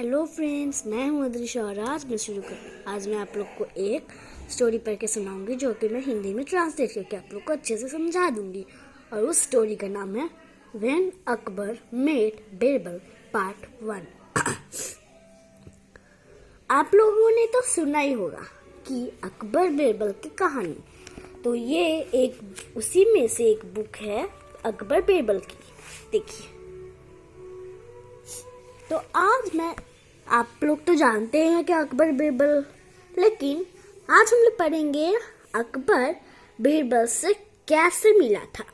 Hello friends, मैं हूं अदृशा और आज मैं आप लोग को एक स्टोरी पढ़ के सुनाऊंगी जो कि मैं हिंदी में ट्रांसलेट करके आप लोग को अच्छे से समझा दूंगी। और उस स्टोरी का नाम है when Akbar met Birbal part 1। आप लोगों ने तो सुना ही होगा कि अकबर बीरबल की कहानी। तो ये एक उसी में से एक बुक है अकबर बीरबल की। देखिए, तो आज मैं आप लोग तो जानते हैं कि अकबर बीरबल, लेकिन आज हम लोग पढ़ेंगे अकबर बीरबल से कैसे मिला था।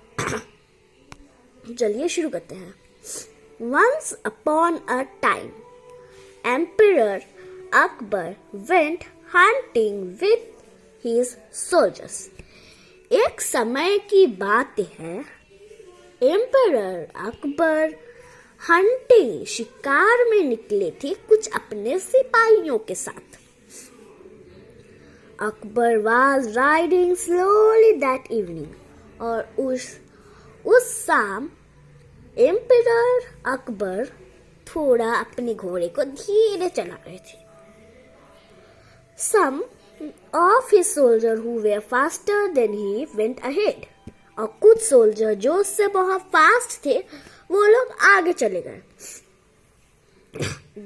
चलिए शुरू करते हैं। Once upon a time, Emperor Akbar went hunting with his soldiers. एक समय की बात है, एम्परर अकबर हंटिंग शिकार में निकले थे कुछ अपने सिपाहियों के साथ। Akbar was riding slowly that evening, और उस शाम एम्परर अकबर थोड़ा अपने घोड़े को धीरे चला रहे थे। Some of his soldiers who were faster than he went ahead, और कुछ सोल्जर जो उससे बहुत फास्ट थे वो लोग आगे चले गए।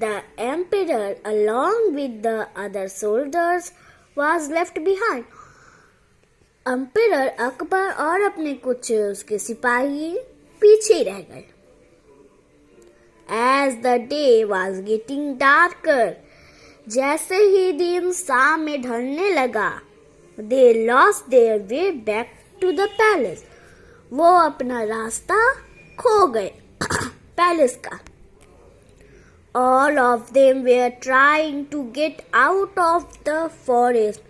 The emperor along with the other soldiers was left behind. Emperor Akbar और अपने कुछ उसके सिपाही पीछे रह गए। As the day was getting darker, जैसे ही दिन शाम में ढलने लगा, they lost their way back to the palace. वो अपना रास्ता खो गए पैलेस का। All of them were trying to get out of the forest.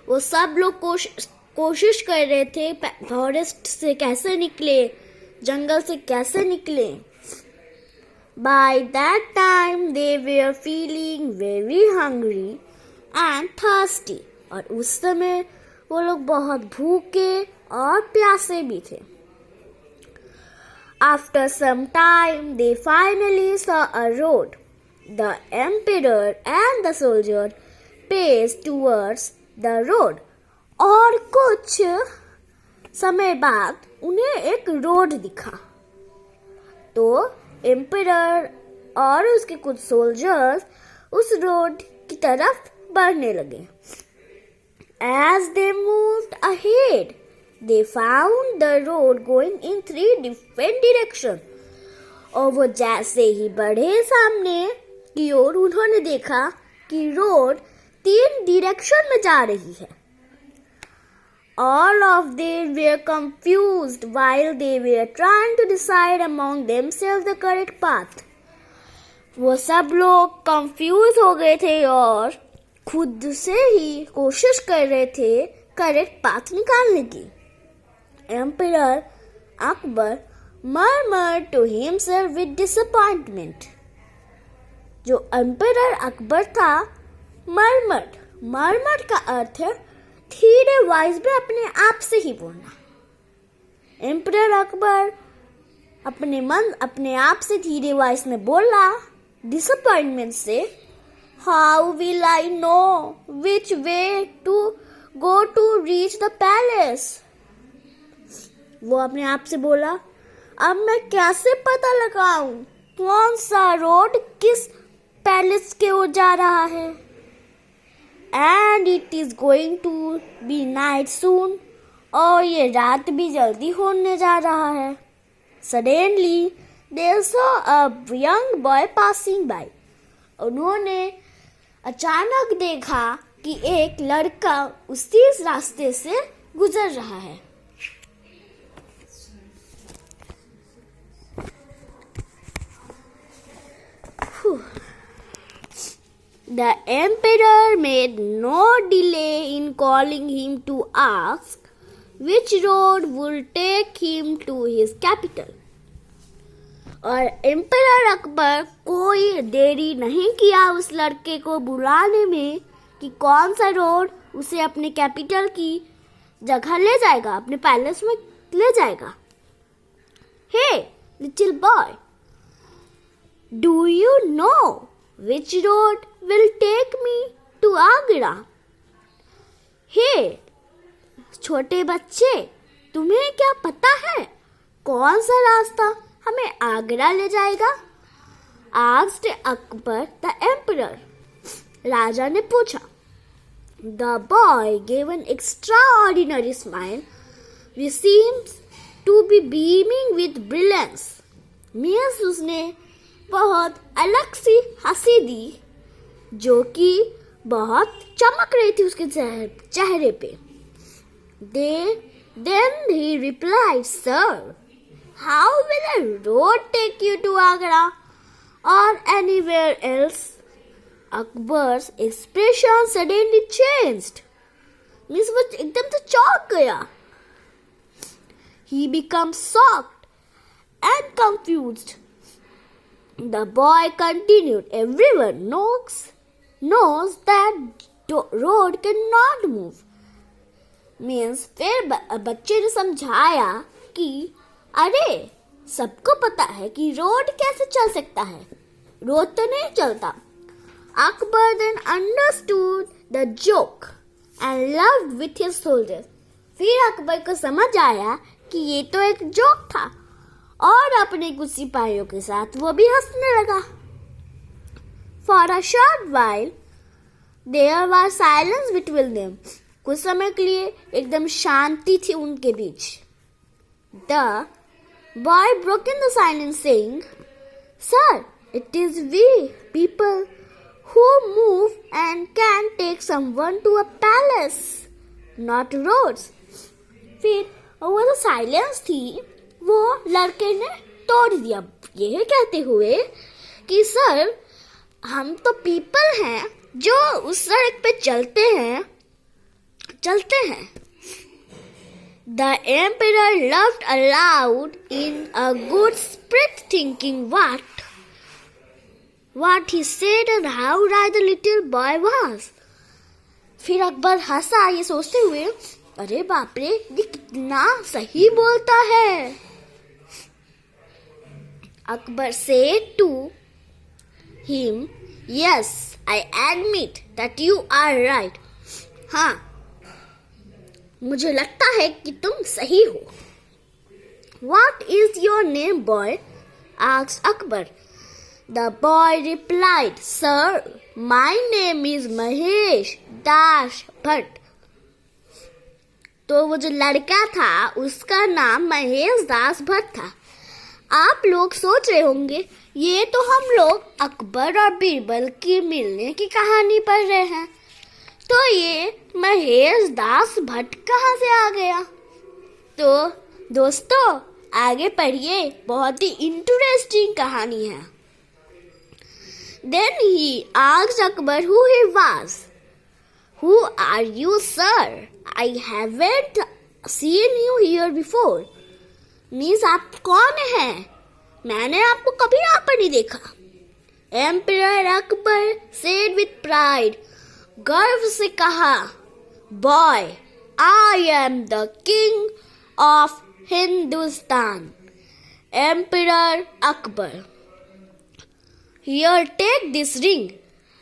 वो सब लोग कोशिश कर रहे थे फॉरेस्ट से कैसे निकले, जंगल से कैसे निकले। By that time they were feeling very hungry and thirsty. और उस समय वो लोग बहुत भूखे और प्यासे भी थे। After some time, they finally saw a road. The emperor and the soldier paced towards the road. और कुछ समय बाद उन्हें एक रोड दिखा। तो एम्परर और उसके कुछ सोल्जर्स उस रोड की तरफ बढ़ने लगे। As they moved ahead, they found the road going in 3 different directions. और वो जैसे ही बढ़े सामने की ओर, उन्होंने देखा कि रोड 3 डायरेक्शन में जा रही है। All of them were confused while they were trying to decide among themselves the correct path. वो सब लोग कंफ्यूज हो गए थे और खुद से ही कोशिश कर रहे थे करेक्ट पाथ निकालने की। Emperor Akbar murmured to himself with disappointment. जो एम्परर अकबर था, मर्मर का अर्थ है धीरे वॉइस में अपने आप से ही बोलना। एम्परर अकबर अपने आप से धीरे वॉइस में बोला डिसअपॉइंटमेंट से, how will I know which way to go to reach the palace. वो अपने आप से बोला, अब मैं कैसे पता लगाऊं कौन सा रोड किस पैलेस के ओर जा रहा है। And it is going to be night soon, और ये रात भी जल्दी होने जा रहा है। Suddenly they saw a young boy passing by. उन्होंने अचानक देखा कि एक लड़का उसी रास्ते से गुजर रहा है। The emperor made no delay in calling him to ask which road would take him to his capital. और एम्परर अकबर कोई देरी नहीं किया उस लड़के को बुलाने में कि कौन सा रोड उसे अपने कैपिटल की जगह ले जाएगा, अपने पैलेस में ले जाएगा। Hey, little boy, do you know Which road will take me to Agra? Hey, छोटे बच्चे, तुम्हें क्या पता है कौन सा रास्ता हमें आगरा ले जाएगा? Asked Akbar the emperor. राजा ने पूछा. The boy gave an extraordinary smile which seems to be beaming with brilliance. Means उसने बहुत अलग सी हंसी दी जो कि बहुत चमक रही थी उसके चेहरे पे. Then he replied, Sir, how will a road take you to Agra or anywhere else? Akbar's expression suddenly changed. Means वो एकदम से चौंक गया. He became shocked and confused. The boy continued, Everyone knows that road cannot move. Means फिर बच्चे ने समझाया कि अरे सबको पता है कि रोड कैसे चल सकता है, रोड तो नहीं चलता. Akbar then understood the joke and laughed with his soldiers. फिर अकबर को समझ आया कि ये तो एक जोक था और अपने कुछ सिपाहियों के साथ वो भी हंसने लगा. For a short while there was silence between them. कुछ समय के लिए एकदम शांति थी उनके बीच. The boy broke in the silence saying, Sir, it is we people who move and can take someone to a palace, not roads. फिर वो जो साइलेंस थी वो लड़के ने तोड़ दिया ये कहते हुए कि सर हम तो पीपल हैं जो उस सड़क पे चलते हैं. The emperor laughed aloud in a good spirit, thinking what he said and how right the little boy was. फिर अकबर हंसा ये सोचते हुए, अरे बाप रे ये कितना सही बोलता है. Akbar said to him, Yes, I admit that you are right. हाँ, मुझे लगता है कि तुम सही हो. What is your name, boy? asked Akbar. The boy replied, Sir, my name is Mahesh Das Bhatt. तो वो जो लड़का था उसका नाम महेश दास भट्ट था. आप लोग सोच रहे होंगे ये तो हम लोग अकबर और बीरबल की मिलने की कहानी पढ़ रहे हैं, तो ये महेश दास भट्ट कहाँ से आ गया. तो दोस्तों आगे पढ़िए, बहुत ही इंटरेस्टिंग कहानी है. Then he asked Akbar who he was. Who are you, sir? I haven't seen you here before. Means आप कौन हैं? मैंने आपको कभी यहाँ पर नहीं देखा. Emperor Akbar said with pride. गर्व से कहा, Boy, I am the king of Hindustan. Emperor Akbar. Here, take this ring.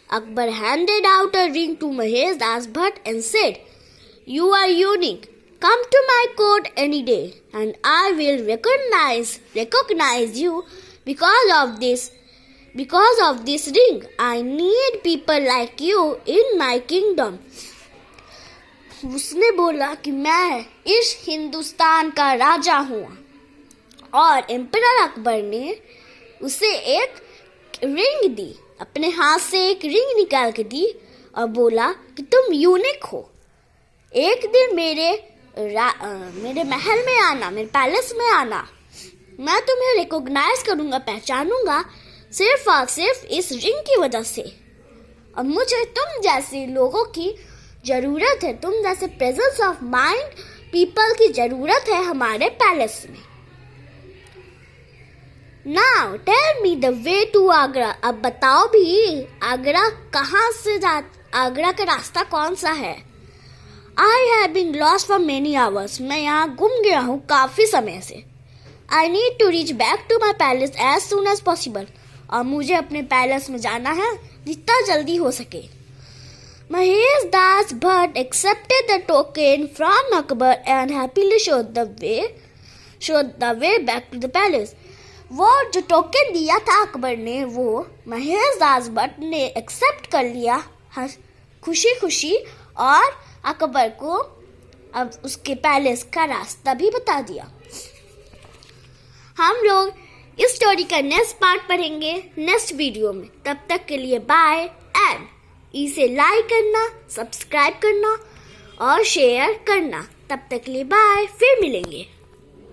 Akbar handed out a ring to Mahesh Das Bhatt and said, You are unique. Come to my court any day, and I will recognize you because of this ring. I need people like you in my kingdom. उसने बोला कि मैं इस हिंदुस्तान का राजा हूँ. और emperor Akbar ने उसे एक रिंग दी, अपने हाथ से एक रिंग निकाल के दी और बोला कि तुम यूनिक हो. एक दिन मेरे महल में आना, मेरे पैलेस में आना, मैं तुम्हें रिकॉग्नाइज करूँगा, पहचानूंगा सिर्फ और सिर्फ इस रिंग की वजह से. और मुझे तुम जैसे लोगों की ज़रूरत है, तुम जैसे प्रेजेंस ऑफ माइंड पीपल की ज़रूरत है हमारे पैलेस में. Now tell me the way to Agra. अब बताओ भी आगरा कहाँ से आगरा का रास्ता कौन सा है. I have been lost for many hours. मैं यहाँ गुम गया हूँ काफ़ी समय से. I need to reach back to my palace as soon as possible. और मुझे अपने पैलेस में जाना है जितना जल्दी हो सके। Mahesh Das Bhatt accepted the token from Akbar and happily showed the way back to the palace. वो जो टोकन दिया था अकबर ने वो महेश दास भट्ट ने एक्सेप्ट कर लिया खुशी खुशी, और अकबर को अब उसके पैलेस का रास्ता भी बता दिया। हम लोग इस स्टोरी का नेक्स्ट पार्ट पढ़ेंगे नेक्स्ट वीडियो में। तब तक के लिए बाय, एंड इसे लाइक करना, सब्सक्राइब करना और शेयर करना। तब तक के लिए बाय, फिर मिलेंगे।